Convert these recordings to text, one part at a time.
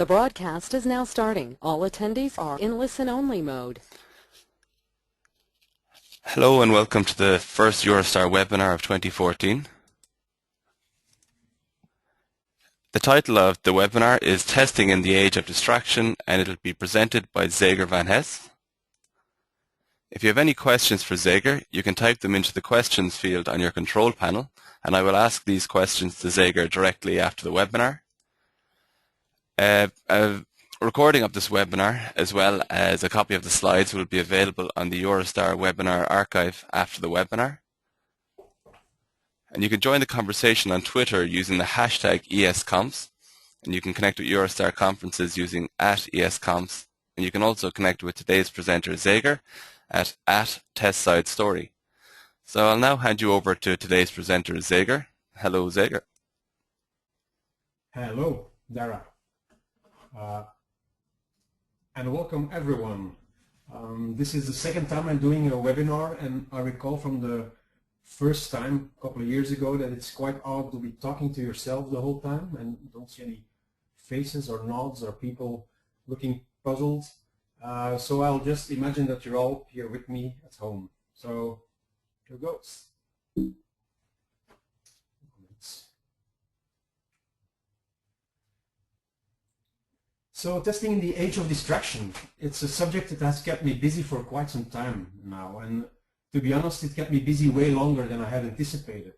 The broadcast is now starting. All attendees are in listen-only mode. Hello and welcome to the first EuroSTAR webinar of 2014. The title of the webinar is Testing in the Age of Distraction, and it will be presented by Zeger van Hese. If you have any questions for Zeger, you can type them into the questions field on your control panel, and I will ask these questions to Zeger directly after the webinar. A recording of this webinar, as well as a copy of the slides, will be available on the EuroSTAR webinar archive after the webinar. And you can join the conversation on Twitter using the hashtag ESComps, and you can connect with EuroSTAR conferences using @ESComps, and you can also connect with today's presenter Zeger at @TestSideStory. So I'll now hand you over to today's presenter Zeger. Hello, Zeger. Hello, Dara. And welcome everyone. This is the second time I'm doing a webinar, and I recall from the first time a couple of years ago that it's quite odd to be talking to yourself the whole time and don't see any faces or nods or people looking puzzled. So I'll just imagine that you're all here with me at home. So here goes. So testing in the age of distraction, it's a subject that has kept me busy for quite some time now, and to be honest, it kept me busy way longer than I had anticipated,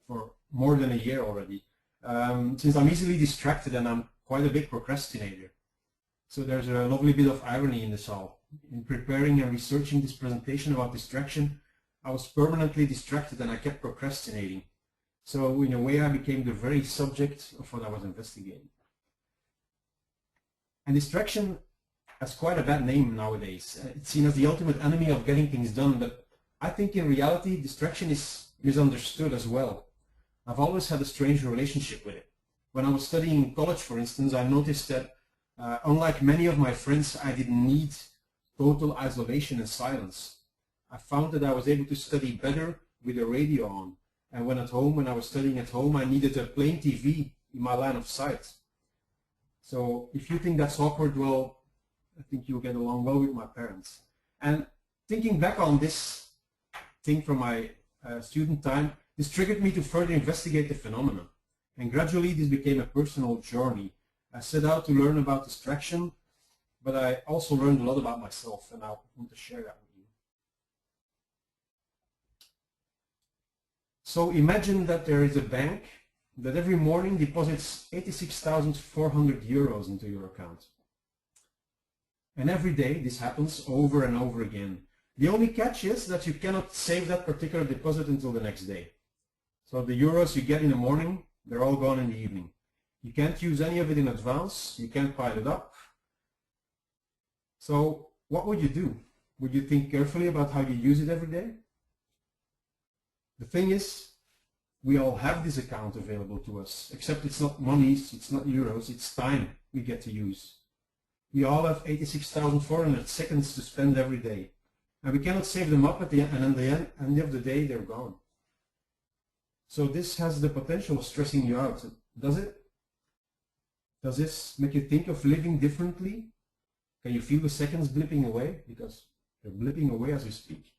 for more than a year already, since I'm easily distracted and I'm quite a big procrastinator. So there's a lovely bit of irony in this all. In preparing and researching this presentation about distraction, I was permanently distracted and I kept procrastinating. So in a way I became the very subject of what I was investigating. And distraction has quite a bad name nowadays. It's seen as the ultimate enemy of getting things done, but I think in reality distraction is misunderstood as well. I've always had a strange relationship with it. When I was studying in college, for instance, I noticed that unlike many of my friends, I didn't need total isolation and silence. I found that I was able to study better with the radio on. And when I was studying at home, I needed a plain TV in my line of sight. So if you think that's awkward, well, I think you'll get along well with my parents. And thinking back on this thing from my student time, this triggered me to further investigate the phenomenon. And gradually this became a personal journey. I set out to learn about distraction, but I also learned a lot about myself, and I want to share that with you. So imagine that there is a bank that every morning deposits 86,400 euros into your account. And every day this happens over and over again. The only catch is that you cannot save that particular deposit until the next day. So the euros you get in the morning, they're all gone in the evening. You can't use any of it in advance, you can't pile it up. So what would you do? Would you think carefully about how you use it every day? The thing is, we all have this account available to us, except it's not money, it's not euros, it's time we get to use. We all have 86,400 seconds to spend every day, and we cannot save them up at the end, and at the end of the day they're gone. So this has the potential of stressing you out, does it? Does this make you think of living differently? Can you feel the seconds blipping away? Because they're blipping away as we speak.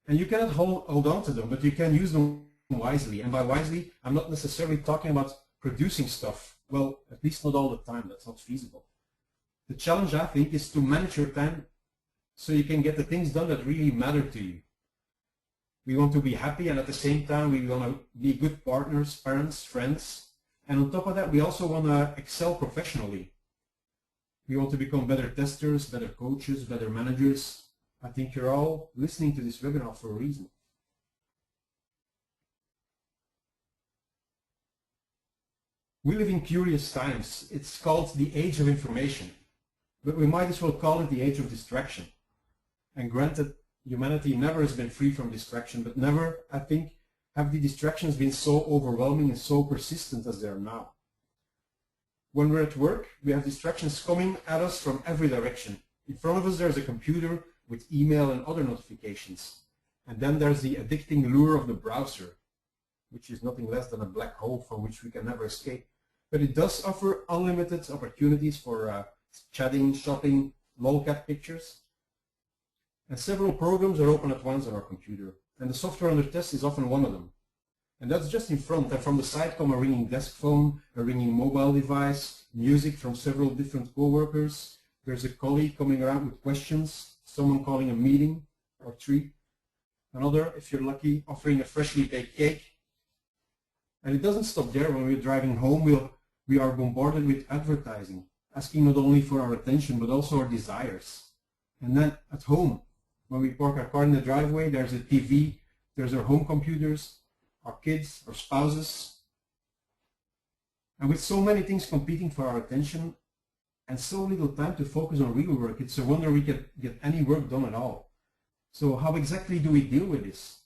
And you cannot hold on to them, but you can use them wisely. And by wisely, I'm not necessarily talking about producing stuff. Well, at least not all the time. That's not feasible. The challenge, I think, is to manage your time so you can get the things done that really matter to you. We want to be happy, and at the same time, we want to be good partners, parents, friends. And on top of that, we also want to excel professionally. We want to become better testers, better coaches, better managers. I think you're all listening to this webinar for a reason. We live in curious times. It's called the age of information, but we might as well call it the age of distraction. And granted, humanity never has been free from distraction, but never, I think, have the distractions been so overwhelming and so persistent as they are now. When we're at work, we have distractions coming at us from every direction. In front of us, there's a computer with email and other notifications. And then there's the addicting lure of the browser, which is nothing less than a black hole from which we can never escape. but it does offer unlimited opportunities for chatting, shopping, lolcat pictures. And several programs are open at once on our computer, and the software under test is often one of them. And that's just in front, and from the side come a ringing desk phone, a ringing mobile device, music from several different co-workers. There's a colleague coming around with questions, someone calling a meeting or three, another, if you're lucky, offering a freshly baked cake. And it doesn't stop there. When we're driving home, we are bombarded with advertising, asking not only for our attention, but also our desires. And then at home, when we park our car in the driveway, there's a TV, there's our home computers, our kids, our spouses. And with so many things competing for our attention and so little time to focus on real work, it's a wonder we can get any work done at all. So how exactly do we deal with this?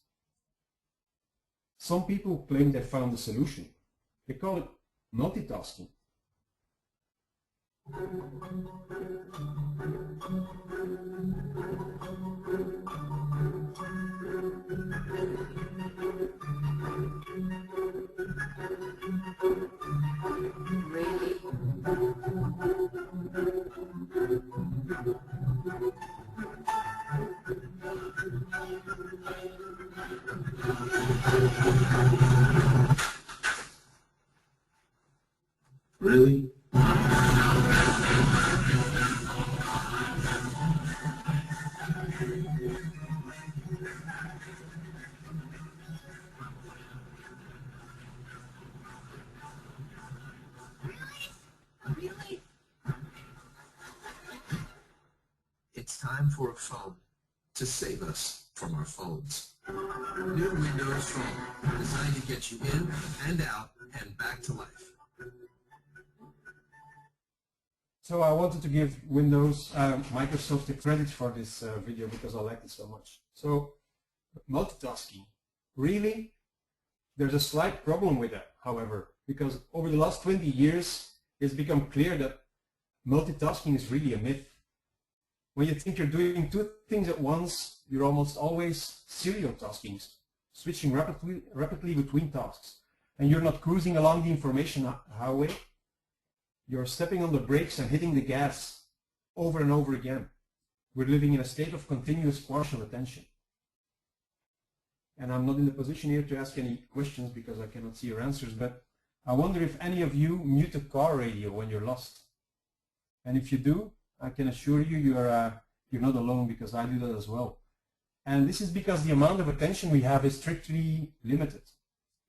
Some people claim they found the solution. They call it multitasking. Really? Really? Really? It's time for a phone to save us from our phones. New Windows Phone, designed to get you in and out and back to life. So I wanted to give Windows, Microsoft the credit for this video because I liked it so much. So multitasking, really? There's a slight problem with that, however, because over the last 20 years, it's become clear that multitasking is really a myth. When you think you're doing two things at once, you're almost always serial tasking, switching rapidly between tasks. And you're not cruising along the information highway. You're stepping on the brakes and hitting the gas over and over again. We're living in a state of continuous partial attention. And I'm not in the position here to ask any questions because I cannot see your answers, but I wonder if any of you mute the car radio when you're lost. And if you do, I can assure you you're not alone, because I do that as well. And this is because the amount of attention we have is strictly limited.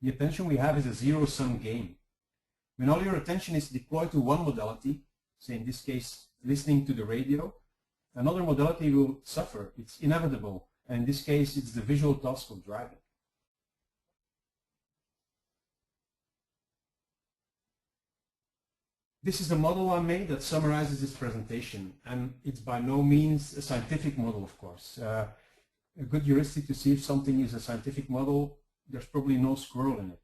The attention we have is a zero-sum game. When all your attention is deployed to one modality, say in this case listening to the radio, another modality will suffer. It's inevitable. And in this case, it's the visual task of driving. This is the model I made that summarizes this presentation, and it's by no means a scientific model, of course. A good heuristic to see if something is a scientific model, there's probably no squirrel in it.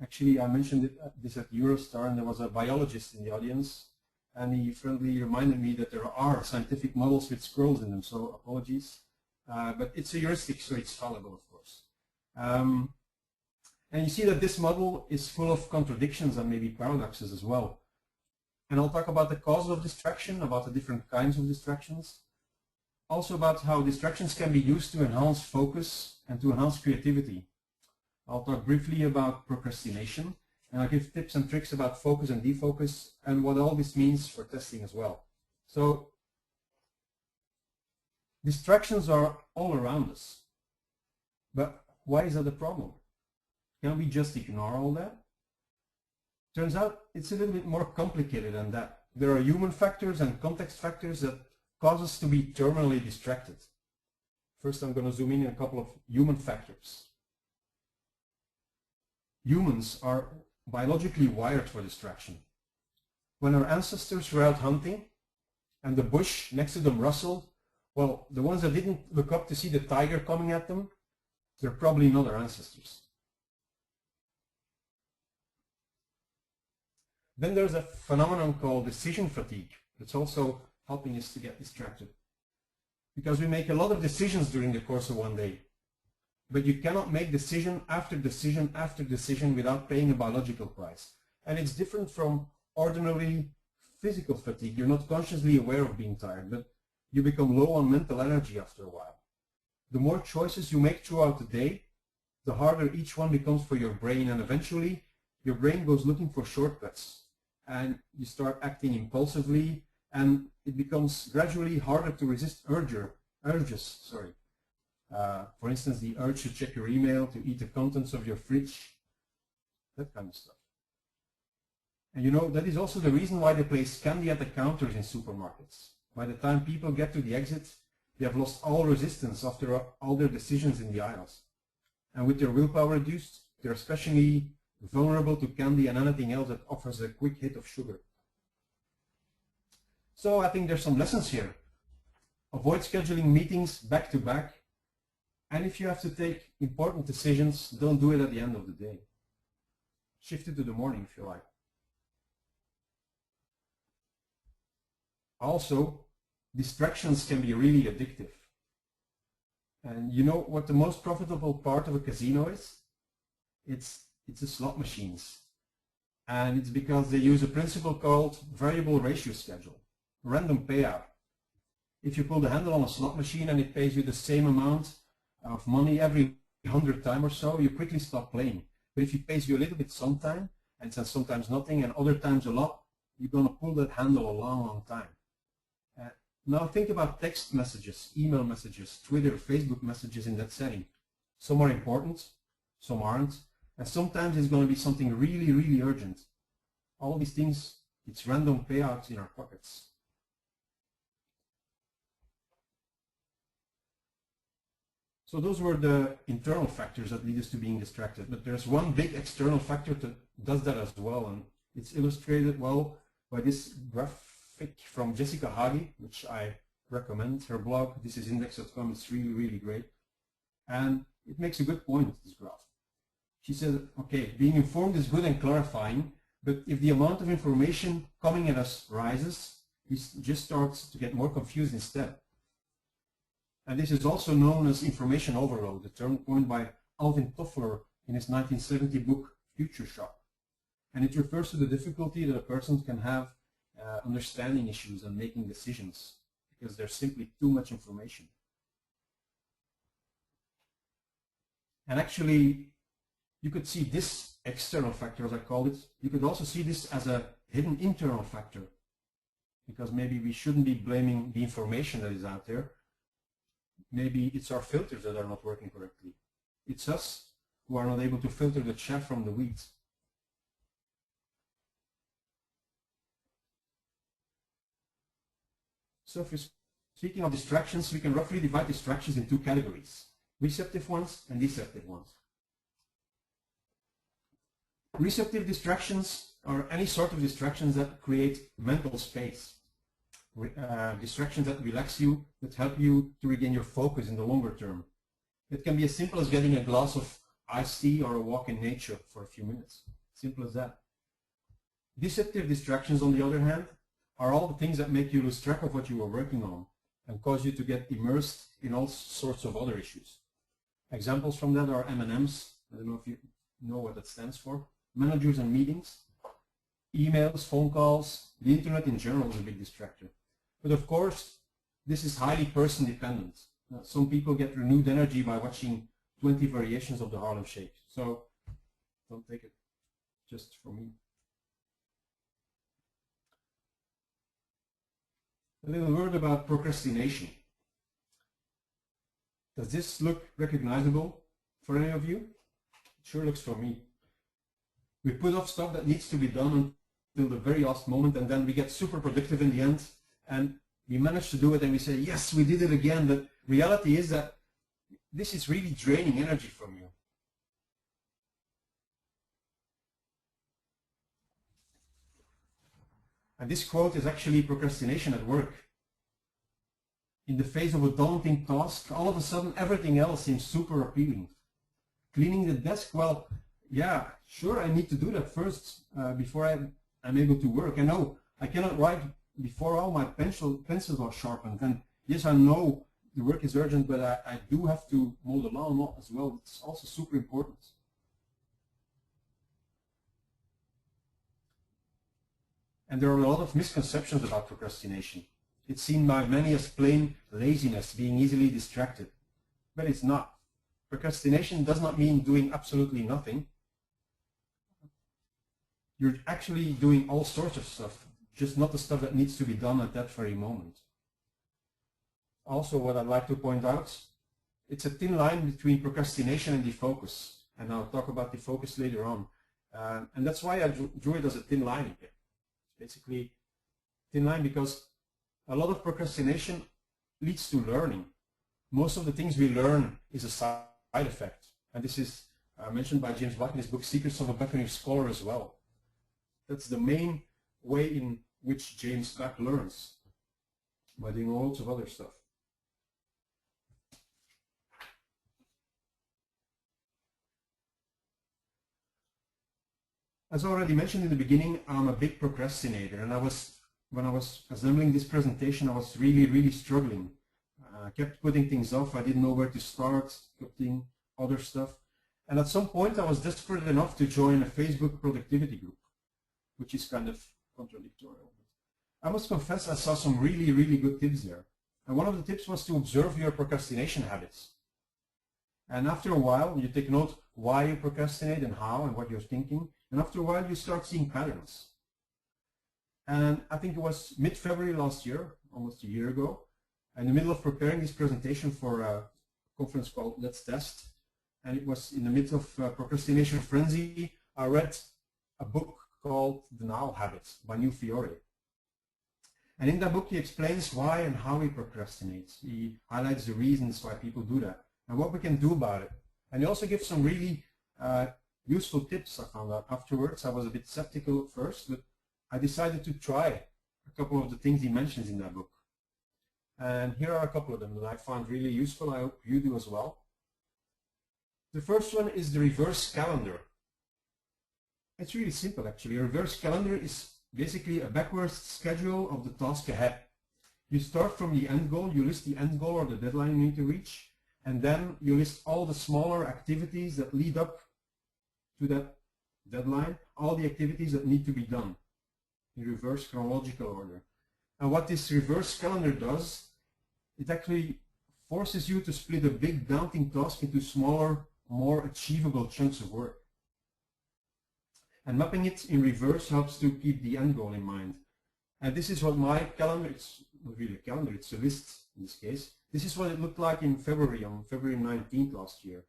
Actually, I mentioned this at EuroSTAR, and there was a biologist in the audience, and he friendly reminded me that there are scientific models with squirrels in them, so apologies. But it's a heuristic, so it's fallible, of course. And you see that this model is full of contradictions and maybe paradoxes as well. And I'll talk about the causes of distraction, about the different kinds of distractions, also about how distractions can be used to enhance focus and to enhance creativity. I'll talk briefly about procrastination, and I'll give tips and tricks about focus and defocus and what all this means for testing as well. So, distractions are all around us, but why is that a problem? Can we just ignore all that? Turns out it's a little bit more complicated than that. There are human factors and context factors that cause us to be terminally distracted. First, I'm going to zoom in on a couple of human factors. Humans are biologically wired for distraction. When our ancestors were out hunting and the bush next to them rustled, well, the ones that didn't look up to see the tiger coming at them, they're probably not our ancestors. Then there's a phenomenon called decision fatigue. It's also helping us to get distracted. Because we make a lot of decisions during the course of one day. But you cannot make decision after decision after decision without paying a biological price. And it's different from ordinary physical fatigue. You're not consciously aware of being tired, but you become low on mental energy after a while. The more choices you make throughout the day, the harder each one becomes for your brain, and eventually your brain goes looking for shortcuts and you start acting impulsively, and it becomes gradually harder to resist urges. For instance, the urge to check your email, to eat the contents of your fridge, that kind of stuff. And you know, that is also the reason why they place candy at the counters in supermarkets. By the time people get to the exit, they have lost all resistance after all their decisions in the aisles. And with their willpower reduced, they're especially vulnerable to candy and anything else that offers a quick hit of sugar. So I think there's some lessons here. Avoid scheduling meetings back to back. And if you have to take important decisions, don't do it at the end of the day. Shift it to the morning if you like. Also, distractions can be really addictive. And you know what the most profitable part of a casino is? It's the slot machines. And it's because they use a principle called variable ratio schedule, random payout. If you pull the handle on a slot machine and it pays you the same amount of money every 100 times or so, you quickly stop playing. But if it pays you a little bit sometime, and sometimes nothing, and other times a lot, you're going to pull that handle a long, long time. Now think about text messages, email messages, Twitter, Facebook messages in that setting. Some are important, some aren't, and sometimes it's going to be something really, really urgent. All these things, it's random payouts in our pockets. So those were the internal factors that lead us to being distracted. But there's one big external factor that does that as well, and it's illustrated well by this graphic from Jessica Hagi, which I recommend. Her blog, thisisindex.com, is really, really great. And it makes a good point, this graph. She says, okay, being informed is good and clarifying, but if the amount of information coming at us rises, we just start to get more confused instead. And this is also known as information overload, a term coined by Alvin Toffler in his 1970 book, Future Shock. And it refers to the difficulty that a person can have understanding issues and making decisions because there's simply too much information. And actually, you could see this external factor, as I call it. You could also see this as a hidden internal factor, because maybe we shouldn't be blaming the information that is out there. Maybe it's our filters that are not working correctly. It's us who are not able to filter the chaff from the wheat. So if we're speaking of distractions, we can roughly divide distractions in two categories: receptive ones and deceptive ones. Receptive distractions are any sort of distractions that create mental space. Distractions that relax you, that help you to regain your focus in the longer term. It can be as simple as getting a glass of iced tea or a walk in nature for a few minutes. Simple as that. Deceptive distractions, on the other hand, are all the things that make you lose track of what you were working on and cause you to get immersed in all sorts of other issues. Examples from that are M&Ms. I don't know if you know what that stands for. Managers and meetings, emails, phone calls, the internet in general is a big distractor. But of course, this is highly person dependent. Some people get renewed energy by watching 20 variations of the Harlem Shake. So don't take it just from me. A little word about procrastination. Does this look recognizable for any of you? It sure looks for me. We put off stuff that needs to be done until the very last moment, and then we get super productive in the end, and we manage to do it, and we say, yes, we did it again. But reality is that this is really draining energy from you. And this quote is actually procrastination at work. In the face of a daunting task, all of a sudden everything else seems super appealing. Cleaning the desk, well, yeah, sure, I need to do that first before I'm able to work. I know I cannot write before all my pencils are sharpened. And yes, I know the work is urgent, but I do have to mow the lawn as well. It's also super important. And there are a lot of misconceptions about procrastination. It's seen by many as plain laziness, being easily distracted. But it's not. Procrastination does not mean doing absolutely nothing. You're actually doing all sorts of stuff, just not the stuff that needs to be done at that very moment. Also, what I'd like to point out, it's a thin line between procrastination and defocus. And I'll talk about defocus later on. And that's why I drew it as a thin line here. It's basically thin line because a lot of procrastination leads to learning. Most of the things we learn is a side effect. And this is mentioned by James Black in his book, Secrets of a Buccaneer Scholar as well. That's the main way in which James Black learns, by doing all sorts of other stuff. As already mentioned in the beginning, I'm a big procrastinator, and when I was assembling this presentation, I was really struggling. I kept putting things off. I didn't know where to start, kept doing other stuff. And at some point, I was desperate enough to join a Facebook productivity group, which is kind of contradictory. I must confess I saw some really good tips there. And one of the tips was to observe your procrastination habits. And after a while, you take note why you procrastinate and how and what you're thinking. And after a while, you start seeing patterns. And I think it was mid-February last year, almost a year ago, in the middle of preparing this presentation for a conference called Let's Test. And it was in the midst of procrastination frenzy, I read a book called The Now Habit by New Fiore. And in that book, he explains why and how we procrastinate. He highlights the reasons why people do that and what we can do about it. And he also gives some really useful tips I found out afterwards. I was a bit skeptical at first, but I decided to try a couple of the things he mentions in that book. And here are a couple of them that I found really useful. I hope you do as well. The first one is the reverse calendar. It's really simple actually. A reverse calendar is basically a backwards schedule of the task ahead. You start from the end goal, you list the end goal or the deadline you need to reach, and then you list all the smaller activities that lead up to that deadline, all the activities that need to be done in reverse chronological order. And what this reverse calendar does, it actually forces you to split a big daunting task into smaller, more achievable chunks of work. And mapping it in reverse helps to keep the end goal in mind. And this is what my calendar, it's not really a calendar, it's a list in this case. This is what it looked like in February, on February 19th last year.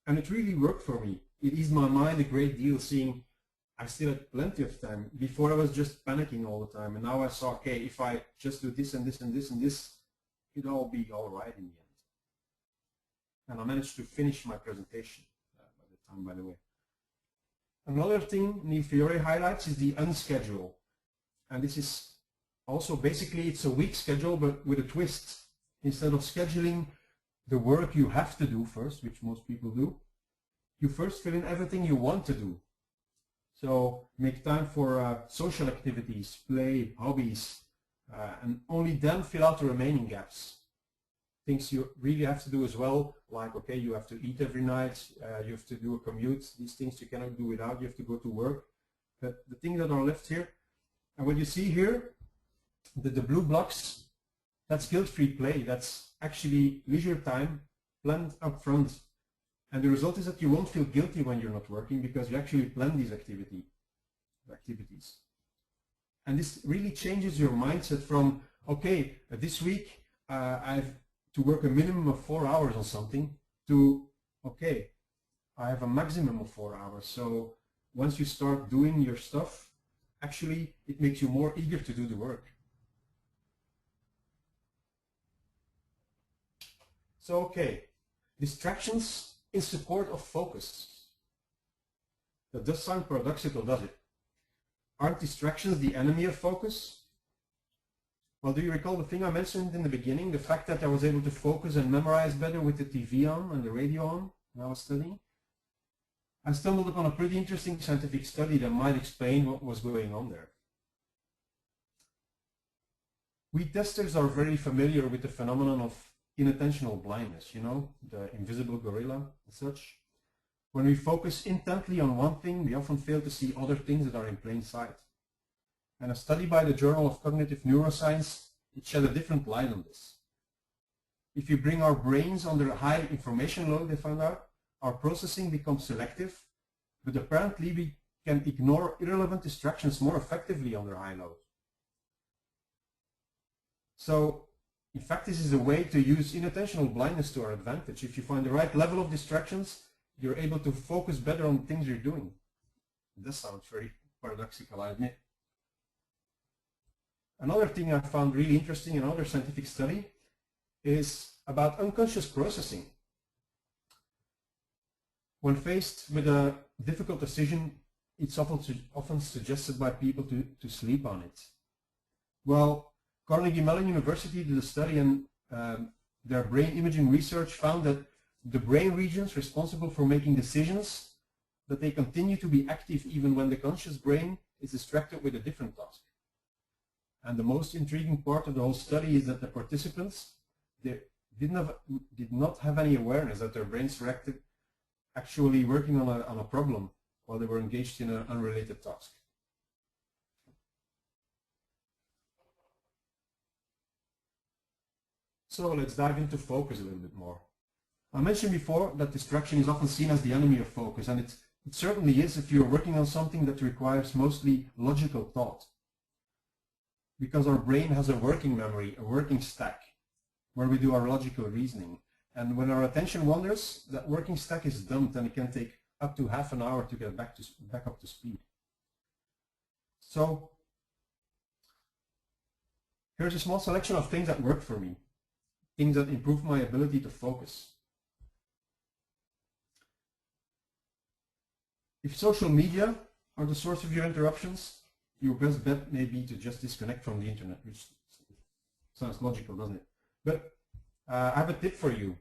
And it really worked for me. It eased my mind a great deal, seeing I still had plenty of time. Before I was just panicking all the time, and now I saw, okay, if I just do this and this and this and this, it'll all be all right in the end. And I managed to finish my presentation by the time, by the way. Another thing New Fiore highlights is the unschedule. And this is also basically, it's a week schedule, but with a twist. Instead of scheduling the work you have to do first, which most people do, you first fill in everything you want to do. So make time for social activities, play, hobbies, and only then fill out the remaining gaps. Things you really have to do as well, like, okay, you have to eat every night, you have to do a commute, these things you cannot do without, you have to go to work. But the things that are left here, and what you see here, the blue blocks, that's guilt-free play. That's actually leisure time planned up front. And the result is that you won't feel guilty when you're not working because you actually plan these activities. And this really changes your mindset from, okay, this week I have to work a minimum of 4 hours on something, to, okay, I have a maximum of 4 hours. So once you start doing your stuff, actually it makes you more eager to do the work. So, okay, distractions in support of focus. That does sound paradoxical, does it? Aren't distractions the enemy of focus? Well, do you recall the thing I mentioned in the beginning, the fact that I was able to focus and memorize better with the TV on and the radio on when I was studying? I stumbled upon a pretty interesting scientific study that might explain what was going on there. We testers are very familiar with the phenomenon of inattentional blindness, you know, the invisible gorilla and such. When we focus intently on one thing, we often fail to see other things that are in plain sight. And a study by the Journal of Cognitive Neuroscience, it shed a different light on this. If you bring our brains under a high information load, they found out, our processing becomes selective, but apparently we can ignore irrelevant distractions more effectively under high load. So, in fact, this is a way to use inattentional blindness to our advantage. If you find the right level of distractions, you're able to focus better on things you're doing. This sounds very paradoxical, I admit. Another thing I found really interesting in another scientific study is about unconscious processing. When faced with a difficult decision, it's often suggested by people to sleep on it. Well, Carnegie Mellon University did a study, and their brain imaging research found that the brain regions responsible for making decisions, that they continue to be active even when the conscious brain is distracted with a different task. And the most intriguing part of the whole study is that the participants, they did not have any awareness that their brains were actually working on a problem while they were engaged in an unrelated task. So let's dive into focus a little bit more. I mentioned before that distraction is often seen as the enemy of focus, and it certainly is if you're working on something that requires mostly logical thought. Because our brain has a working memory, a working stack, where we do our logical reasoning. And when our attention wanders, that working stack is dumped, and it can take up to half an hour to get back up to speed. So here's a small selection of things that work for me, things that improve my ability to focus. If social media are the source of your interruptions, your best bet may be to just disconnect from the internet, which sounds logical, doesn't it? But I have a tip for you.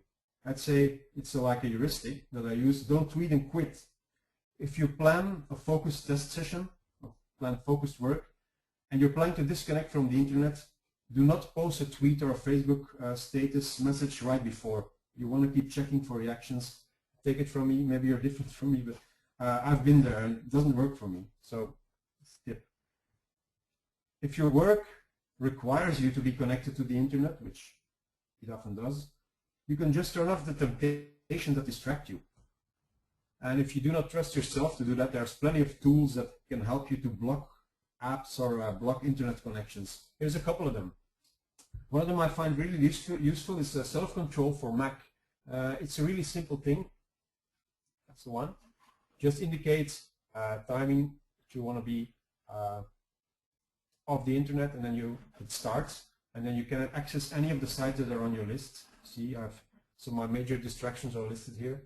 I'd say it's like a heuristic that I use. Don't tweet and quit. If you plan a focused test session, or plan focused work, and you're planning to disconnect from the internet, do not post a tweet or a Facebook status message right before. You want to keep checking for reactions. Take it from me. Maybe you're different from me, but I've been there and it doesn't work for me. So, tip. If your work requires you to be connected to the internet, which it often does, you can just turn off the temptation that distract you. And if you do not trust yourself to do that, there's plenty of tools that can help you to block apps or block internet connections. Here's a couple of them. One of them I find really useful is self-control for Mac. It's a really simple thing. That's the one. Just indicates timing that you want to be off the internet, and then it starts, and then you can access any of the sites that are on your list. See, so my major distractions are listed here.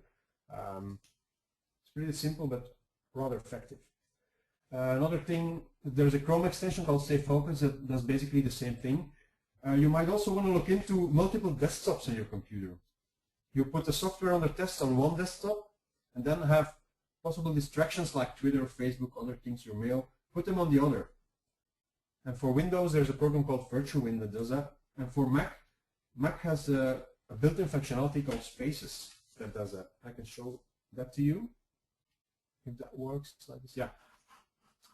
It's really simple but rather effective. Another thing, there's a Chrome extension called Stay Focused that does basically the same thing. You might also want to look into multiple desktops on your computer. You put the software under test on one desktop, and then have possible distractions like Twitter, Facebook, other things, your mail, put them on the other. And for Windows, there's a program called VirtuWin that does that. And for Mac has a built-in functionality called Spaces that does that. I can show that to you, if that works like this. Yeah.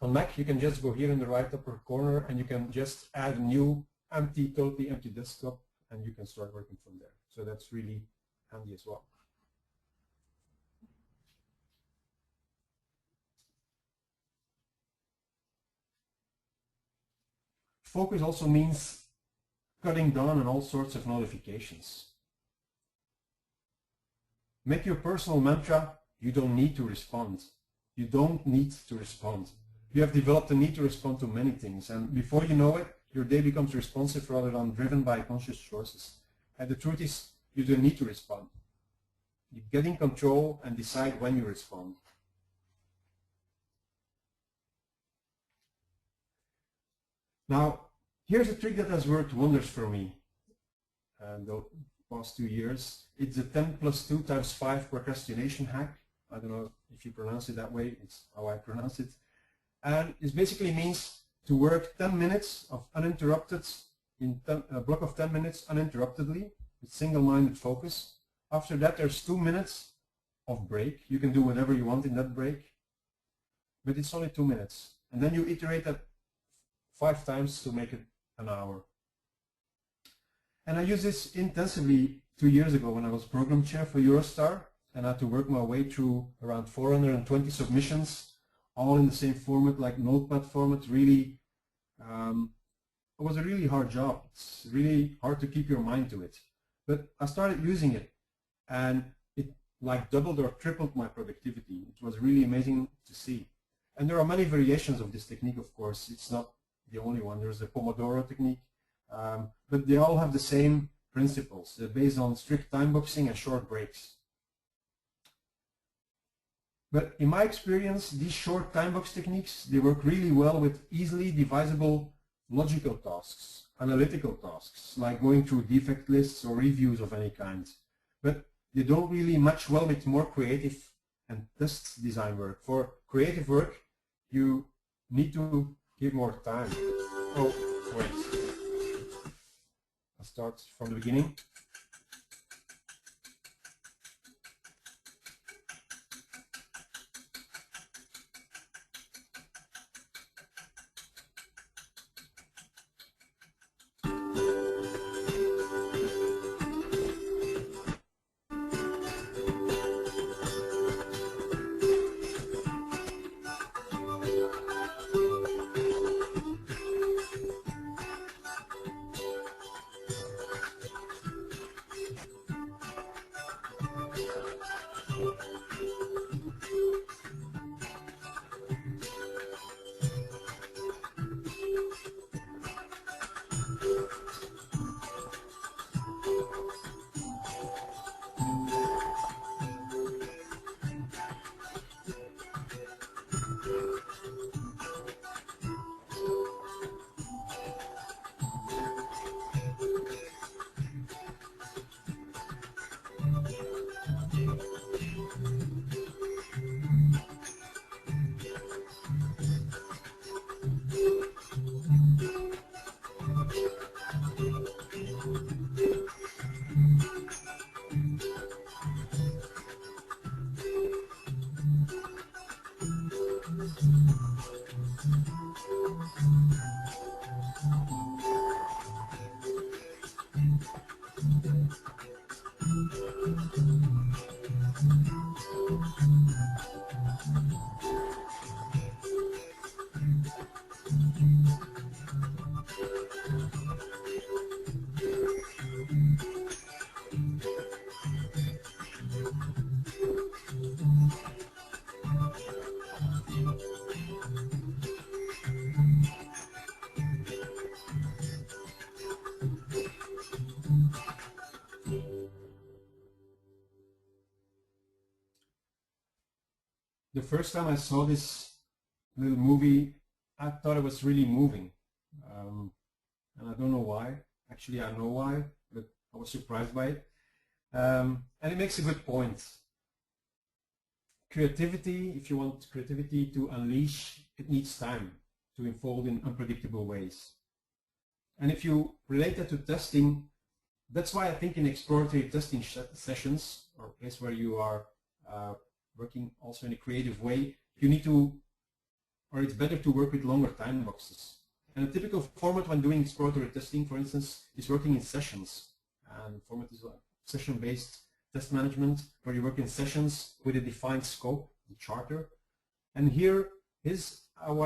On Mac, you can just go here in the right upper corner, and you can just add a new totally empty desktop, and you can start working from there. So that's really handy as well. Focus also means cutting down on all sorts of notifications. Make your personal mantra, you don't need to respond. You don't need to respond. You have developed a need to respond to many things, and before you know it, your day becomes responsive rather than driven by conscious choices. And the truth is, you don't need to respond. You get in control and decide when you respond. Now, here's a trick that has worked wonders for me the past 2 years. It's a 10+2 × 5 procrastination hack. I don't know if you pronounce it that way. It's how I pronounce it. And it basically means to work 10 minutes of uninterrupted, in a block of 10 minutes uninterruptedly, with single-minded focus. After that, there's 2 minutes of break. You can do whatever you want in that break, but it's only 2 minutes. And then you iterate that 5 times to make it an hour. And I used this intensively 2 years ago when I was program chair for EuroSTAR, and I had to work my way through around 420 submissions, all in the same format, like notepad format. Really, it was a really hard job. It's really hard to keep your mind to it. But I started using it, and it like doubled or tripled my productivity. It was really amazing to see. And there are many variations of this technique, of course. It's not the only one. There's the Pomodoro technique, but they all have the same principles. They're based on strict time boxing and short breaks. But in my experience, these short time box techniques, they work really well with easily divisible logical tasks, analytical tasks, like going through defect lists or reviews of any kind. But they don't really match well with more creative and test design work. For creative work, you need to give more time. Oh, wait. I'll start from the beginning. The first time I saw this little movie, I thought it was really moving. And I don't know why. Actually, I know why, but I was surprised by it. And it makes a good point. Creativity, if you want creativity to unleash, it needs time to unfold in unpredictable ways. And if you relate that to testing, that's why I think in exploratory testing sessions, or a place where you are working also in a creative way, you need to, or it's better to work with longer time boxes. And a typical format when doing exploratory testing, for instance, is working in sessions. And the format is session-based test management, where you work in sessions with a defined scope, the charter. And here is how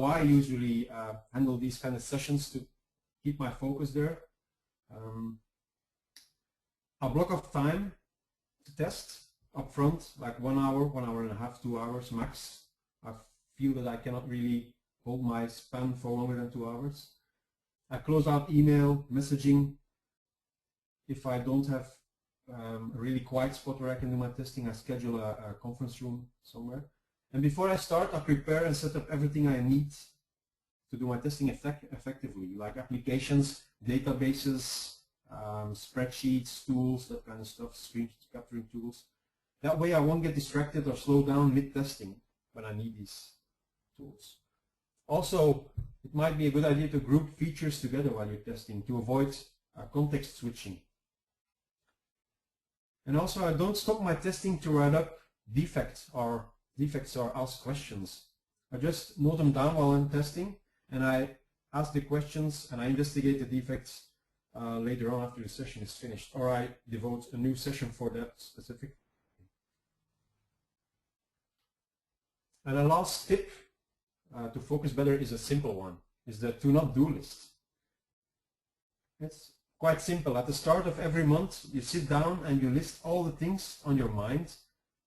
I usually handle these kind of sessions to keep my focus there. A block of time to test up front, like 1 hour, 1 hour and a half, 2 hours max. I feel that I cannot really hold my span for longer than 2 hours. I close out email, messaging. If I don't have a really quiet spot where I can do my testing, I schedule a conference room somewhere. And before I start, I prepare and set up everything I need to do my testing effectively, like applications, databases, spreadsheets, tools, that kind of stuff, screen capturing tools. That way I won't get distracted or slow down mid-testing when I need these tools. Also, it might be a good idea to group features together while you're testing to avoid context switching. And also, I don't stop my testing to write up defects or ask questions. I just note them down while I'm testing, and I ask the questions, and I investigate the defects later on after the session is finished, or I devote a new session for that specific. And a last tip to focus better is a simple one, is the to not do list. It's quite simple. At the start of every month, you sit down and you list all the things on your mind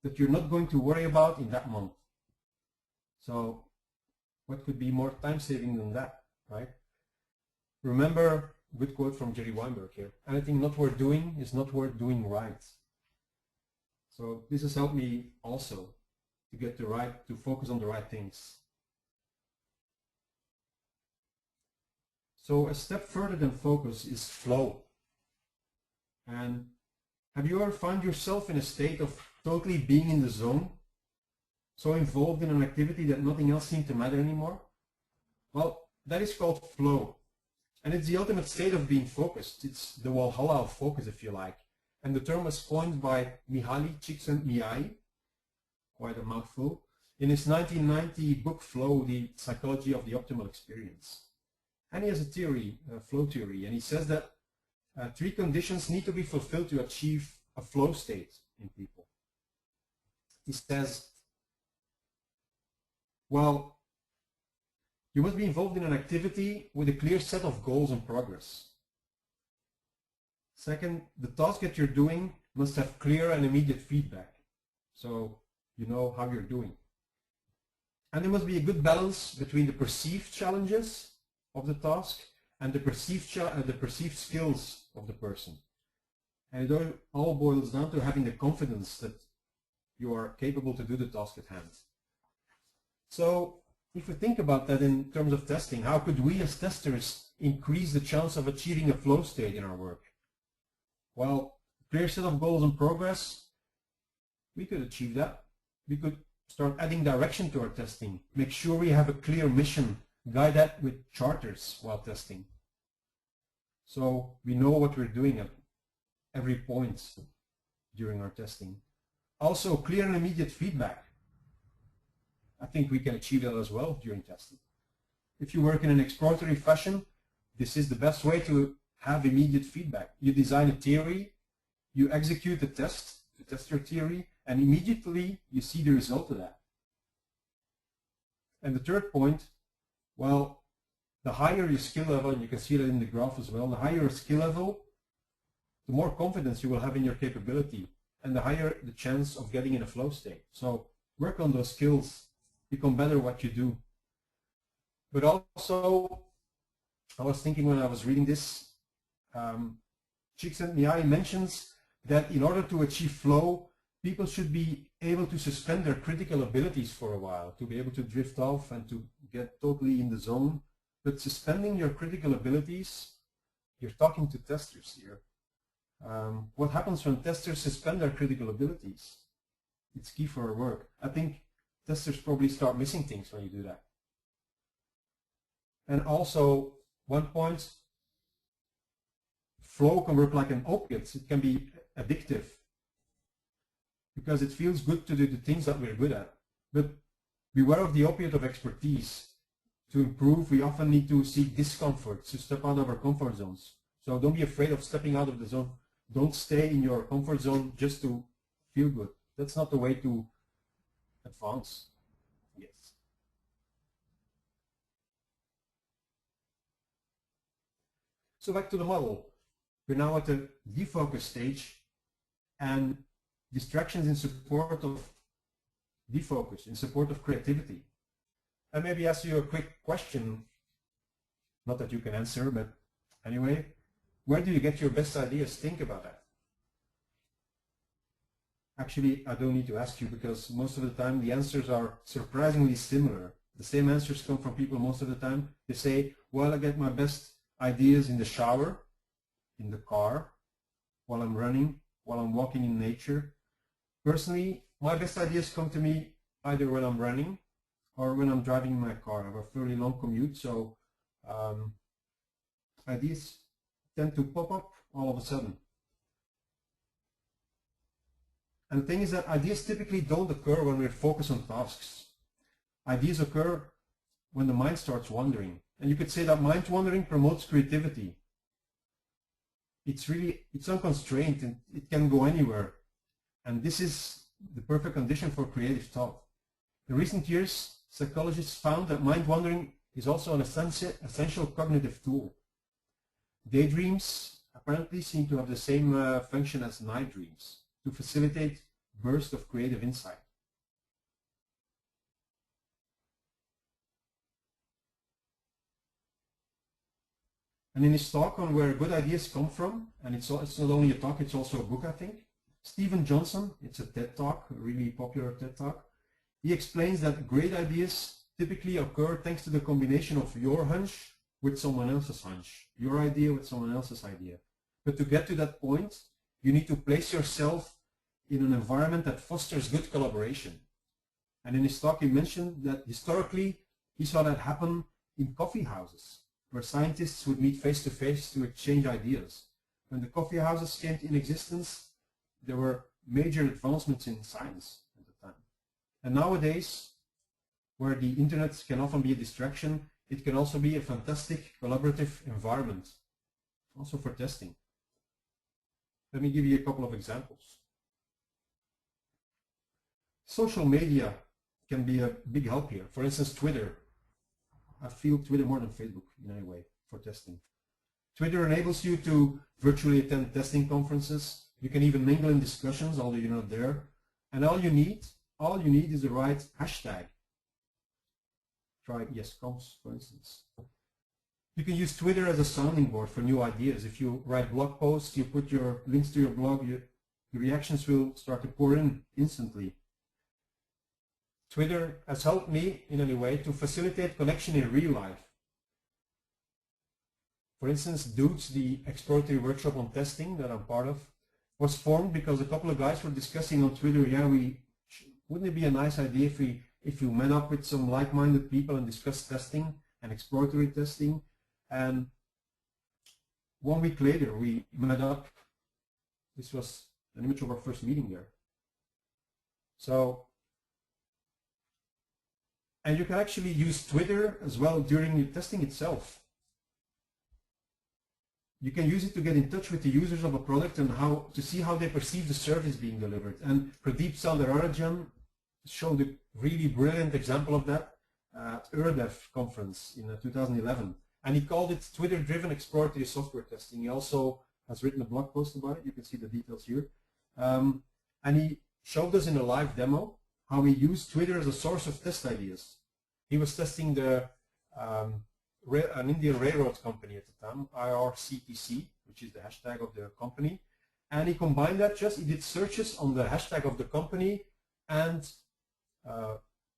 that you're not going to worry about in that month. So what could be more time-saving than that, right? Remember, good quote from Jerry Weinberg here, anything not worth doing is not worth doing right. So this has helped me also to get to focus on the right things. So a step further than focus is flow. And have you ever found yourself in a state of totally being in the zone? So involved in an activity that nothing else seemed to matter anymore? Well, that is called flow. And it's the ultimate state of being focused. It's the Valhalla of focus, if you like. And the term was coined by Mihaly Csikszentmihalyi, quite a mouthful, in his 1990 book Flow, The Psychology of the Optimal Experience. And he has a theory, a flow theory, and he says that 3 conditions need to be fulfilled to achieve a flow state in people. He says, well, you must be involved in an activity with a clear set of goals and progress. Second, the task that you're doing must have clear and immediate feedback, so you know how you're doing. And there must be a good balance between the perceived challenges of the task and the perceived skills of the person. And it all boils down to having the confidence that you are capable to do the task at hand. So if we think about that in terms of testing, how could we as testers increase the chance of achieving a flow state in our work? Well, a clear set of goals and progress, we could achieve that. We could start adding direction to our testing, make sure we have a clear mission, guide that with charters while testing. So we know what we're doing at every point during our testing. Also, clear and immediate feedback. I think we can achieve that as well during testing. If you work in an exploratory fashion, this is the best way to have immediate feedback. You design a theory, you execute a test to test your theory, and immediately you see the result of that. And the third point, well, the higher your skill level, and you can see that in the graph as well, the higher your skill level, the more confidence you will have in your capability, and the higher the chance of getting in a flow state. So work on those skills, become better at what you do. But also, I was thinking when I was reading this, Csikszentmihalyi mentions that in order to achieve flow, people should be able to suspend their critical abilities for a while, to be able to drift off and to get totally in the zone. But suspending your critical abilities, you're talking to testers here. What happens when testers suspend their critical abilities? It's key for our work. I think testers probably start missing things when you do that. And also, one point, flow can work like an opiate. It can be addictive because it feels good to do the things that we're good at. But beware of the opiate of expertise. To improve, we often need to seek discomfort, to step out of our comfort zones. So don't be afraid of stepping out of the zone. Don't stay in your comfort zone just to feel good. That's not the way to advance. Yes. So back to the model. We're now at the defocus stage, and distractions in support of defocus, in support of creativity. I maybe ask you a quick question, not that you can answer, but anyway, where do you get your best ideas? Think about that. Actually, I don't need to ask you because most of the time the answers are surprisingly similar. The same answers come from people most of the time. They say, well, I get my best ideas in the shower, in the car, while I'm running, while I'm walking in nature. Personally, my best ideas come to me either when I'm running or when I'm driving in my car. I have a fairly long commute, so ideas tend to pop up all of a sudden. And the thing is that ideas typically don't occur when we're focused on tasks. Ideas occur when the mind starts wandering, And you could say that mind wandering promotes creativity. It's unconstrained and it can go anywhere. And this is the perfect condition for creative thought. In recent years, psychologists found that mind wandering is also an essential cognitive tool. Daydreams apparently seem to have the same function as night dreams, to facilitate bursts of creative insight. And in his talk on where good ideas come from, and it's not only a talk, it's also a book, I think, Stephen Johnson, it's a TED Talk, a really popular TED Talk, he explains that great ideas typically occur thanks to the combination of your hunch with someone else's hunch, your idea with someone else's idea. But to get to that point, you need to place yourself in an environment that fosters good collaboration. And in his talk he mentioned that historically he saw that happen in coffee houses, where scientists would meet face to face to exchange ideas. When the coffee houses came in existence, there were major advancements in science at the time. And nowadays, where the internet can often be a distraction, it can also be a fantastic collaborative environment, also for testing. Let me give you a couple of examples. Social media can be a big help here. For instance, Twitter. I feel Twitter more than Facebook in any way for testing. Twitter enables you to virtually attend testing conferences. You can even mingle in discussions, although you're not there. And all you need is the right hashtag. Try ESComps, for instance. You can use Twitter as a sounding board for new ideas. If you write blog posts, you put your links to your blog, your reactions will start to pour in instantly. Twitter has helped me in any way to facilitate connection in real life. For instance, Dudes, the exploratory workshop on testing that I'm part of, was formed because a couple of guys were discussing on Twitter, wouldn't it be a nice idea if we met up with some like-minded people and discussed testing and exploratory testing. And 1 week later we met up. This was an image of our first meeting there. And you can actually use Twitter as well during the testing itself. You can use it to get in touch with the users of a product and to see how they perceive the service being delivered. And Pradeep Soundararajan showed a really brilliant example of that at EuroDev conference in 2011. And he called it Twitter-driven exploratory software testing. He also has written a blog post about it. You can see the details here. And he showed us in a live demo how he used Twitter as a source of test ideas. He was testing an Indian railroad company at the time, IRCTC, which is the hashtag of the company. And he combined that he did searches on the hashtag of the company and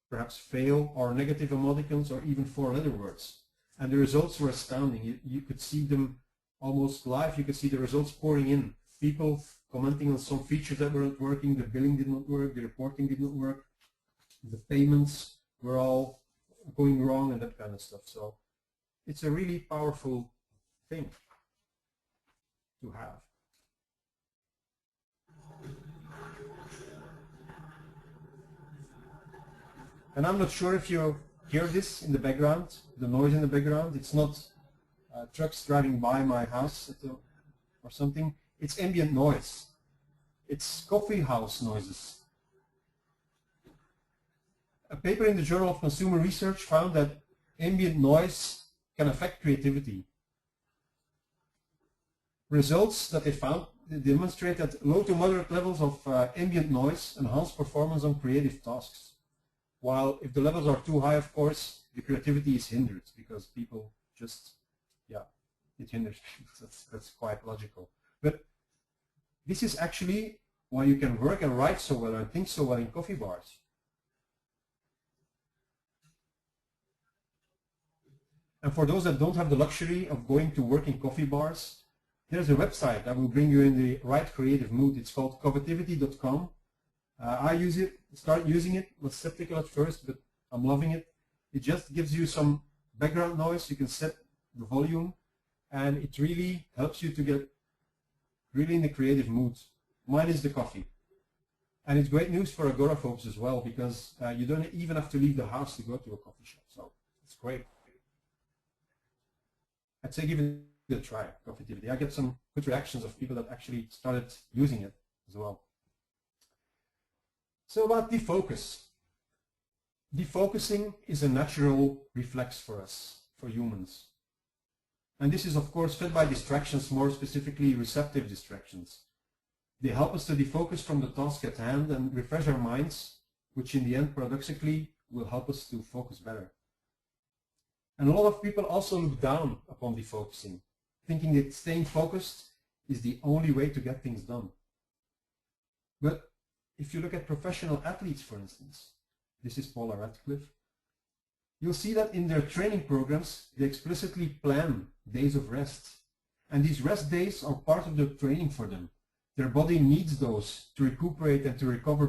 perhaps fail or negative emoticons or even 4-letter words. And the results were astounding. You could see them almost live. You could see the results pouring in. People commenting on some features that weren't working, the billing did not work, the reporting did not work, the payments were all going wrong and that kind of stuff. So it's a really powerful thing to have. And I'm not sure if you hear this in the background, the noise in the background. It's not trucks driving by my house or something. It's ambient noise. It's coffee house noises. A paper in the Journal of Consumer Research found that ambient noise can affect creativity. Results that they found demonstrate that low to moderate levels of ambient noise enhance performance on creative tasks. While if the levels are too high, of course, the creativity is hindered because people just, it hinders. That's quite logical. But this is actually why you can work and write so well and think so well in coffee bars. And for those that don't have the luxury of going to work in coffee bars, there's a website that will bring you in the right creative mood. It's called covetivity.com. I use it, start using it, was skeptical at first, but I'm loving it. It just gives you some background noise. You can set the volume, and it really helps you to get really in the creative mood. Mine is the coffee. And it's great news for agoraphobes as well, because you don't even have to leave the house to go to a coffee shop. So it's great. I'd say give it a try, Coffeetivity. I get some good reactions of people that actually started using it as well. So about defocus. Defocusing is a natural reflex for us, for humans. And this is of course fed by distractions, more specifically receptive distractions. They help us to defocus from the task at hand and refresh our minds, which in the end paradoxically will help us to focus better. And a lot of people also look down upon defocusing, thinking that staying focused is the only way to get things done. But if you look at professional athletes, for instance, this is Paula Radcliffe, you'll see that in their training programs, they explicitly plan days of rest. And these rest days are part of the training for them. Their body needs those to recuperate and to recover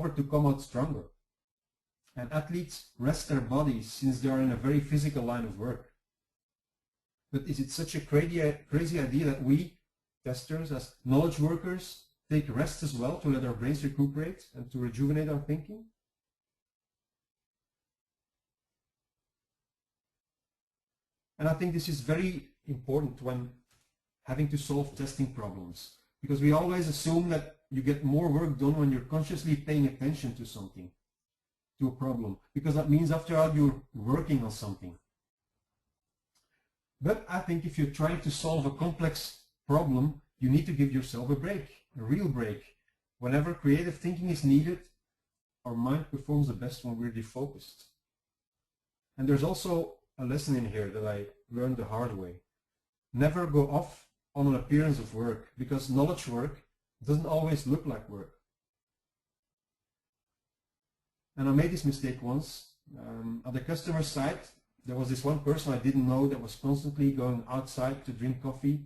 to come out stronger. And athletes rest their bodies since they are in a very physical line of work. But is it such a crazy idea that we, testers, as knowledge workers, take rest as well to let our brains recuperate and to rejuvenate our thinking? And I think this is very important when having to solve testing problems, because we always assume that you get more work done when you're consciously paying attention to something, to a problem, because that means after all you're working on something. But I think if you're trying to solve a complex problem, you need to give yourself a break, a real break. Whenever creative thinking is needed, our mind performs the best when we're defocused. And there's also a lesson in here that I learned the hard way. Never go off on an appearance of work, because knowledge work doesn't always look like work. And I made this mistake once. At the customer side, there was this one person I didn't know that was constantly going outside to drink coffee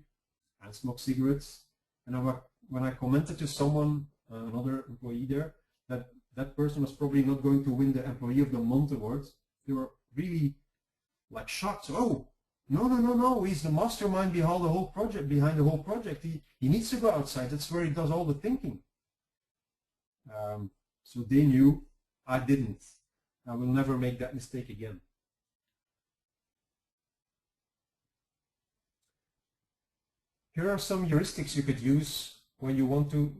and smoke cigarettes. And when I commented to someone, another employee there, that that person was probably not going to win the Employee of the Month award, they were really like shocked. Oh, no, he's the mastermind behind the whole project. He needs to go outside. That's where he does all the thinking. So they knew, I didn't. I will never make that mistake again. Here are some heuristics you could use when you want to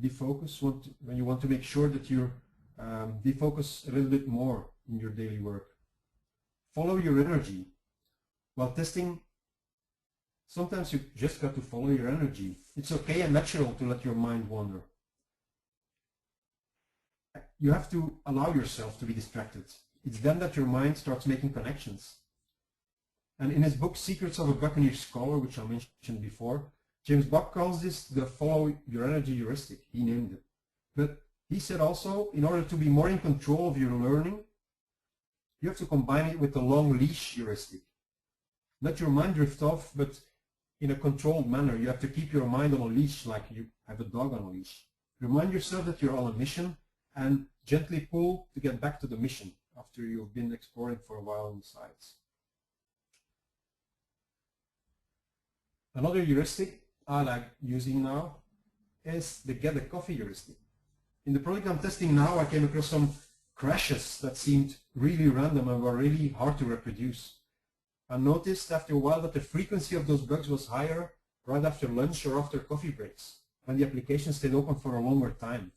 defocus, when you want to make sure that you defocus a little bit more in your daily work. Follow your energy. While testing, sometimes you just got to follow your energy. It's okay and natural to let your mind wander. You have to allow yourself to be distracted. It's then that your mind starts making connections. And in his book, Secrets of a Buccaneer Scholar, which I mentioned before, James Buck calls this the follow your energy heuristic. He named it. But he said also, in order to be more in control of your learning, you have to combine it with the long leash heuristic. Let your mind drift off, but in a controlled manner. You have to keep your mind on a leash like you have a dog on a leash. Remind yourself that you're on a mission and gently pull to get back to the mission after you've been exploring for a while on the sides. Another heuristic I like using now is the get a coffee heuristic. In the project I'm testing now, I came across some crashes that seemed really random and were really hard to reproduce. I noticed after a while that the frequency of those bugs was higher right after lunch or after coffee breaks, when the application stayed open for a longer time.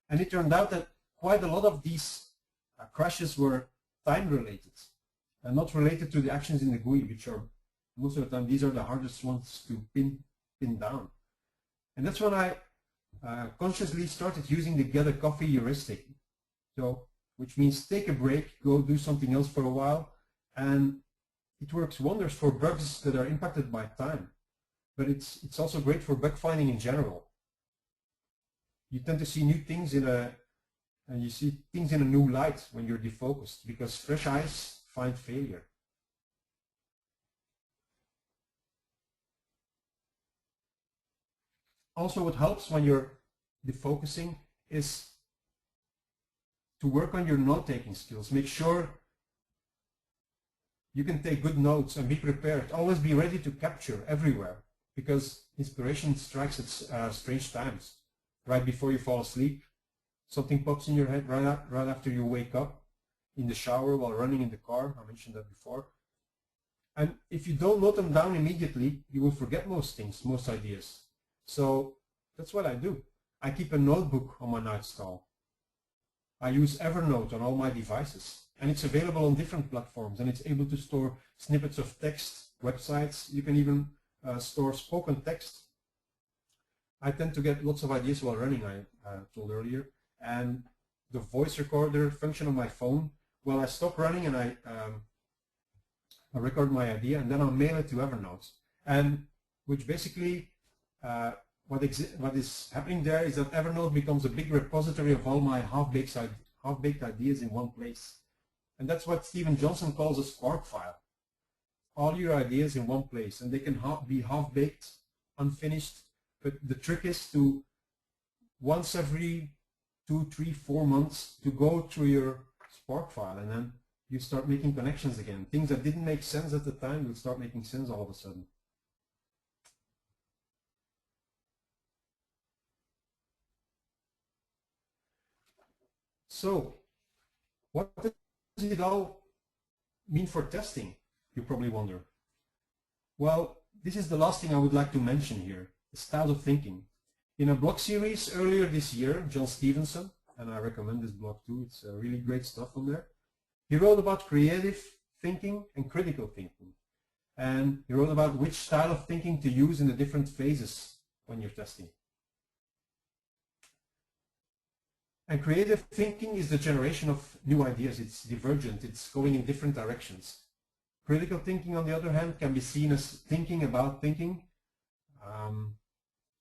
And it turned out that quite a lot of these crashes were time-related and not related to the actions in the GUI, which are most of the time, these are the hardest ones to pin down. And that's when I consciously started using the get a coffee heuristic. So, which means take a break, go do something else for a while, and it works wonders for bugs that are impacted by time. But it's also great for bug finding in general. You tend to see new things and you see things in a new light when you're defocused, because fresh eyes find failure. Also, what helps when you're defocusing is to work on your note-taking skills. Make sure you can take good notes and be prepared. Always be ready to capture everywhere, because inspiration strikes at strange times. Right before you fall asleep, something pops in your head right after you wake up, in the shower, while running in the car. I mentioned that before. And if you don't note them down immediately, you will forget most things, most ideas. So that's what I do. I keep a notebook on my nightstand. I use Evernote on all my devices, and it's available on different platforms, and it's able to store snippets of text, websites. You can even store spoken text. I tend to get lots of ideas while running, I told earlier, and the voice recorder function on my phone, well, I stop running and I record my idea, and then I'll mail it to Evernote, and which basically what is happening there is that Evernote becomes a big repository of all my half-baked ideas in one place. And that's what Stephen Johnson calls a spark file. All your ideas in one place, and they can be half-baked, unfinished, but the trick is to once every 2, 3, 4 months to go through your spark file, and then you start making connections again. Things that didn't make sense at the time will start making sense all of a sudden. So, what does it all mean for testing, you probably wonder? Well, this is the last thing I would like to mention here, the styles of thinking. In a blog series earlier this year, John Stevenson, and I recommend this blog too, it's really great stuff on there, he wrote about creative thinking and critical thinking. And he wrote about which style of thinking to use in the different phases when you're testing. And creative thinking is the generation of new ideas. It's divergent, it's going in different directions. Critical thinking, on the other hand, can be seen as thinking about thinking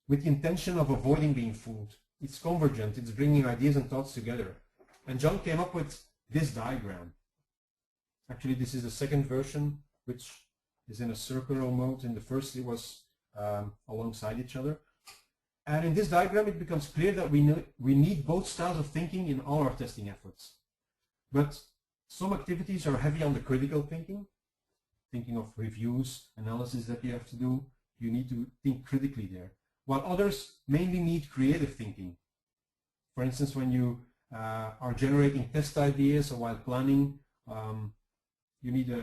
with the intention of avoiding being fooled. It's convergent, it's bringing ideas and thoughts together. And John came up with this diagram. Actually, this is the second version, which is in a circular mode. In the first, it was alongside each other. And in this diagram, it becomes clear that we need both styles of thinking in all our testing efforts. But some activities are heavy on the critical thinking of reviews, analysis that you have to do. You need to think critically there. While others mainly need creative thinking. For instance, when you are generating test ideas or while planning, you need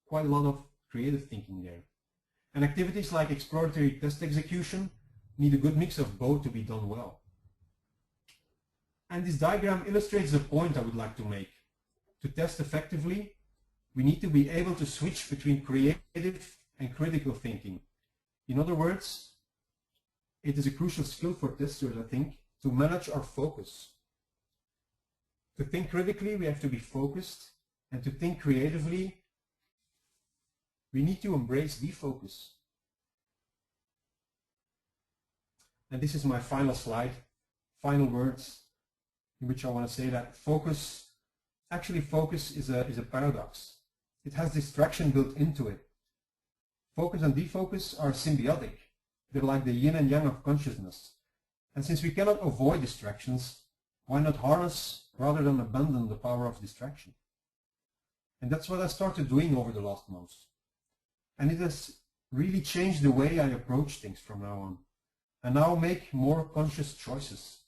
quite a lot of creative thinking there. And activities like exploratory test execution need a good mix of both to be done well. And this diagram illustrates the point I would like to make. To test effectively, we need to be able to switch between creative and critical thinking. In other words, it is a crucial skill for testers, I think, to manage our focus. To think critically, we have to be focused, and to think creatively, we need to embrace defocus. And this is my final slide, final words, in which I want to say that focus is a paradox. It has distraction built into it. Focus and defocus are symbiotic. They're like the yin and yang of consciousness. And since we cannot avoid distractions, why not harness rather than abandon the power of distraction? And that's what I started doing over the last months. And it has really changed the way I approach things from now on. And now make more conscious choices.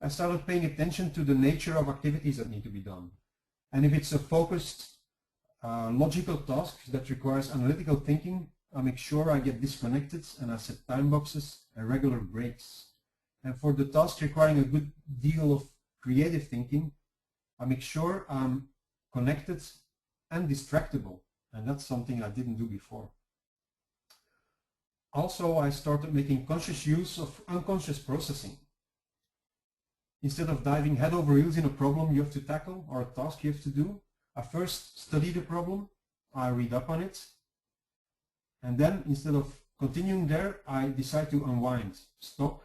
I started paying attention to the nature of activities that need to be done. And if it's a focused, logical task that requires analytical thinking, I make sure I get disconnected and I set time boxes and regular breaks. And for the task requiring a good deal of creative thinking, I make sure I'm connected and distractible. And that's something I didn't do before. Also, I started making conscious use of unconscious processing. Instead of diving head over heels in a problem you have to tackle or a task you have to do, I first study the problem, I read up on it, and then instead of continuing there, I decide to unwind, stop,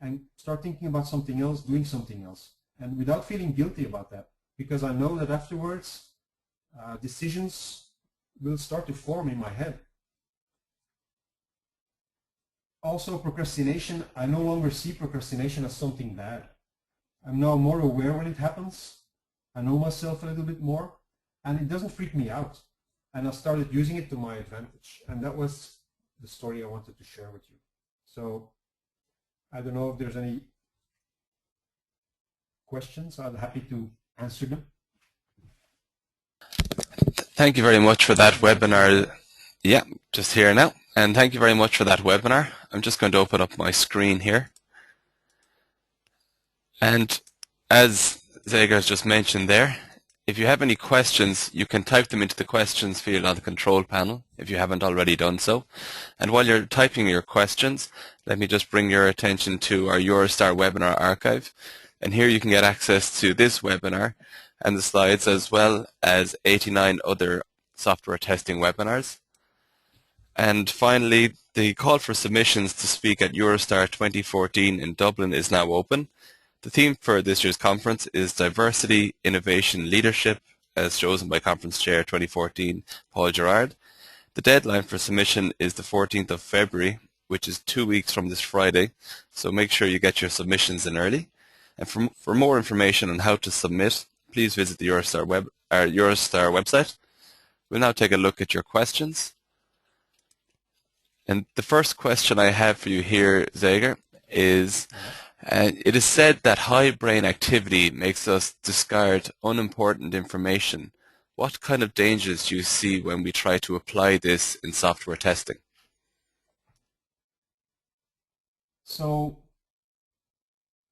and start thinking about something else, doing something else. And without feeling guilty about that, because I know that afterwards, decisions will start to form in my head. Also, procrastination, I no longer see procrastination as something bad. I'm now more aware when it happens. I know myself a little bit more, and it doesn't freak me out. And I started using it to my advantage. And that was the story I wanted to share with you. So, I don't know if there's any questions. I'm happy to answer them. Thank you very much for that webinar. Yeah, just here now. And thank you very much for that webinar. I'm just going to open up my screen here. And as Zeger has just mentioned there, if you have any questions, you can type them into the questions field on the control panel if you haven't already done so. And while you're typing your questions, let me just bring your attention to our EuroSTAR webinar archive. And here you can get access to this webinar and the slides, as well as 89 other software testing webinars. And finally, the call for submissions to speak at EuroSTAR 2014 in Dublin is now open. The theme for this year's conference is Diversity, Innovation, Leadership, as chosen by Conference Chair 2014, Paul Gerard. The deadline for submission is the 14th of February, which is 2 weeks from this Friday, so make sure you get your submissions in early. And for more information on how to submit, please visit the EuroSTAR website. We'll now take a look at your questions. And the first question I have for you here, Zeger, is it is said that high brain activity makes us discard unimportant information. What kind of dangers do you see when we try to apply this in software testing? So,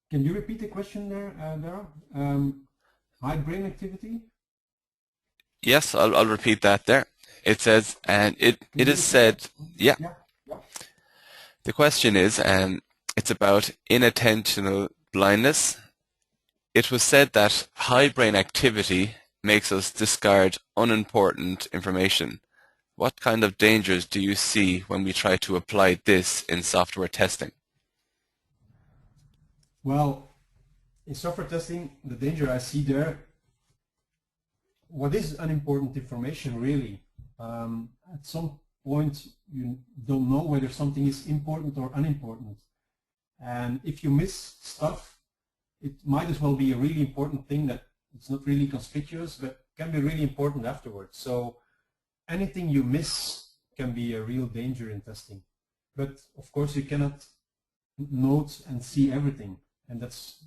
can you repeat the question there, Dara? High brain activity? Yes, I'll repeat that there. It says, and it is said, yeah. The question is, it's about inattentional blindness. It was said that high brain activity makes us discard unimportant information. What kind of dangers do you see when we try to apply this in software testing? Well, in software testing, the danger I see there, what is unimportant information really? At some point, you don't know whether something is important or unimportant. And if you miss stuff, it might as well be a really important thing that it's not really conspicuous, but can be really important afterwards. So anything you miss can be a real danger in testing. But of course, you cannot note and see everything. And that's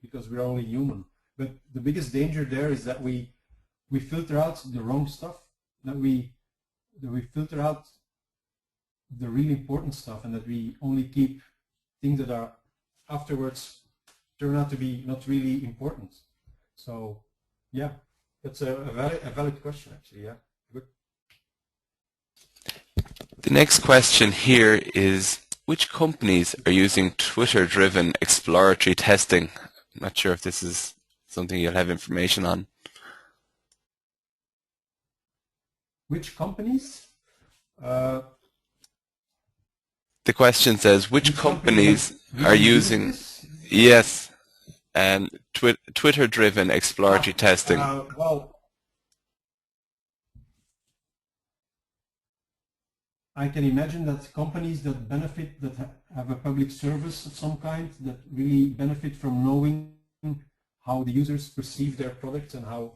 because we're only human. But the biggest danger there is that we filter out the wrong stuff, that we filter out the really important stuff, and that we only keep things that are afterwards turn out to be not really important. So yeah, that's a valid question actually, yeah. Good. The next question here is, which companies are using Twitter-driven exploratory testing? I'm not sure if this is something you'll have information on. Which companies? The question says, which companies are using, yes, and Twitter-driven exploratory testing? Well, I can imagine that companies that benefit, that have a public service of some kind, that really benefit from knowing how the users perceive their product and how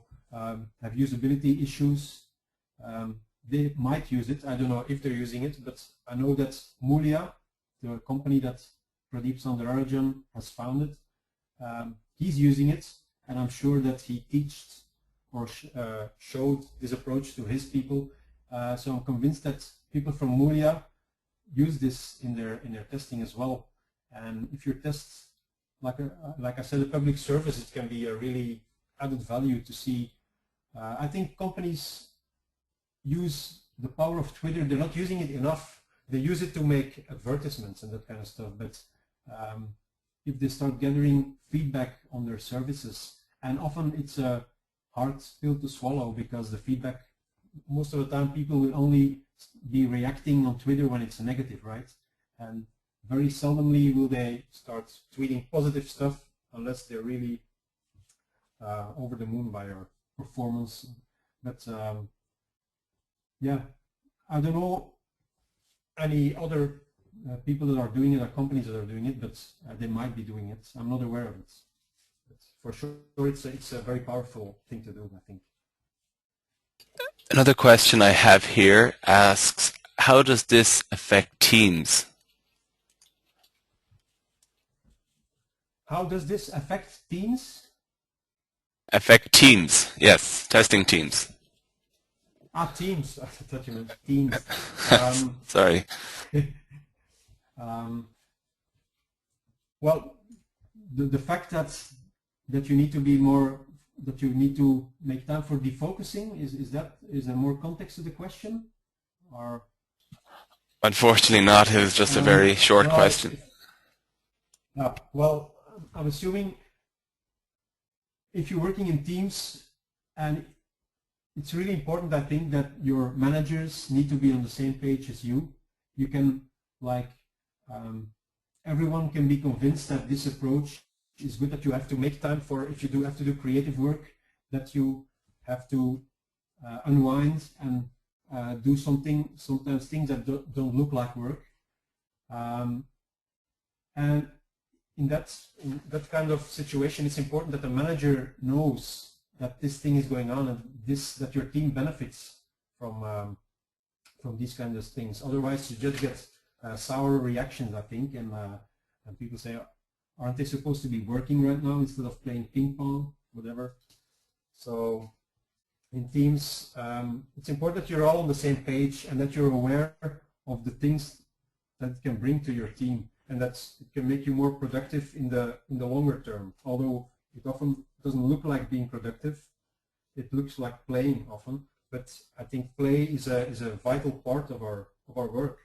have usability issues, they might use it. I don't know if they're using it, but I know that Mulia, the company that Pradeep Sundararajan has founded, he's using it, and I'm sure that he taught or showed this approach to his people. So I'm convinced that people from Mulia use this in their testing as well. And if your tests, like I said, a public service, it can be a really added value to see. I think companies use the power of Twitter. They're not using it enough. They use it to make advertisements and that kind of stuff. But if they start gathering feedback on their services, and often it's a hard pill to swallow, because the feedback, most of the time people will only be reacting on Twitter when it's negative, right? And very seldomly will they start tweeting positive stuff unless they're really over the moon by our performance. But yeah, I don't know any other people that are doing it, or companies that are doing it, but they might be doing it. I'm not aware of it. But for sure, it's a very powerful thing to do, I think. Another question I have here asks, how does this affect teams? How does this affect teams? Affect teams, yes, testing teams. Teams. I thought you meant Teams. Sorry. Well, the fact that you need to be more, that you need to make time for defocusing, is there more context to the question, or? Unfortunately not. It was just a very short question. Well, I'm assuming if you're working in teams, and it's really important, I think, that your managers need to be on the same page as you. You can, like, everyone can be convinced that this approach is good, that you have to make time for, if you do have to do creative work, that you have to unwind and do something, sometimes things that don't look like work. And in that kind of situation, it's important that the manager knows that this thing is going on and that your team benefits from these kinds of things. Otherwise, you just get sour reactions, I think, and people say, aren't they supposed to be working right now instead of playing ping pong, whatever? So in teams, it's important that you're all on the same page and that you're aware of the things that it can bring to your team, and that it can make you more productive in the longer term. Although it often doesn't look like being productive, it looks like playing often. But I think play is a vital part of our work,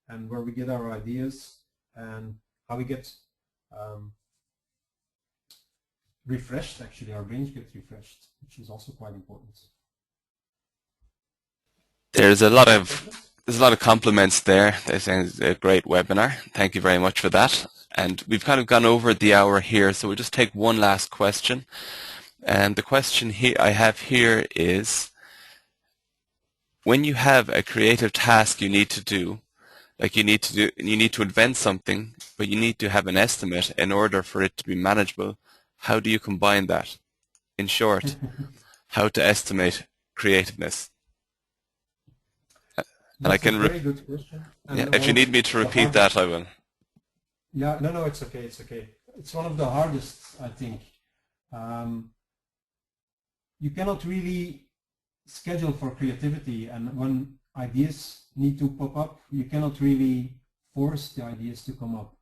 and where we get our ideas and how we get refreshed. Actually, our brains get refreshed, which is also quite important. There's a lot of compliments there. They're saying it's a great webinar. Thank you very much for that. And we've kind of gone over the hour here, so we'll just take one last question. And the question I have here is, when you have a creative task you need to do, like you need to invent something, but you need to have an estimate in order for it to be manageable, how do you combine that? In short, how to estimate creativeness? And That's a very good question. Yeah, if you need me to repeat that, I will. Yeah, no, it's okay, it's okay. It's one of the hardest, I think. You cannot really schedule for creativity, and when ideas need to pop up, you cannot really force the ideas to come up.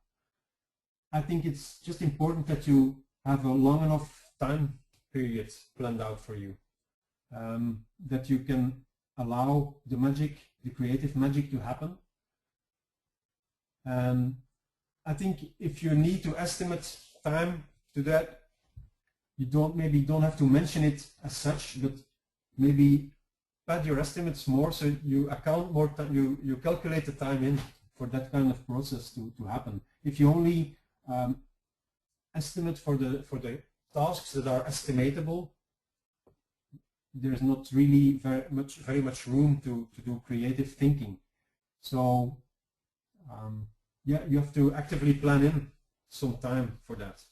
I think it's just important that you have a long enough time period planned out for you, that you can allow the magic, the creative magic, to happen. And I think if you need to estimate time to that, you maybe don't have to mention it as such, but maybe pad your estimates more, so you account more time, you calculate the time in for that kind of process to happen. If you only estimate for the tasks that are estimatable, there's not really very much room to do creative thinking. So yeah, you have to actively plan in some time for that.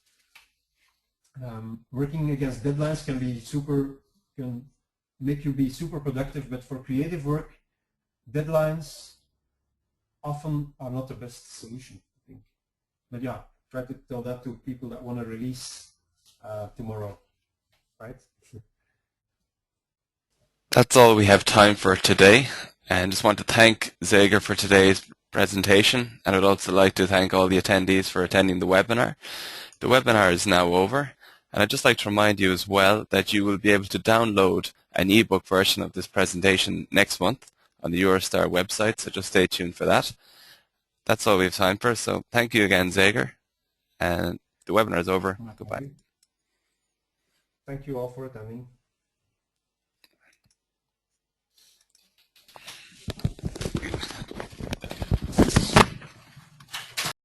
Working against deadlines can make you be super productive, but for creative work, deadlines often are not the best solution, I think. But yeah, try to tell that to people that want to release tomorrow, right? That's all we have time for today, and just want to thank Zeger for today's presentation, and I'd also like to thank all the attendees for attending the webinar. The webinar is now over, and I'd just like to remind you as well that you will be able to download an ebook version of this presentation next month on the EuroSTAR website, so just stay tuned for that. That's all we have time for, so thank you again, Zeger, and the webinar is over. Goodbye. Thank you all for attending.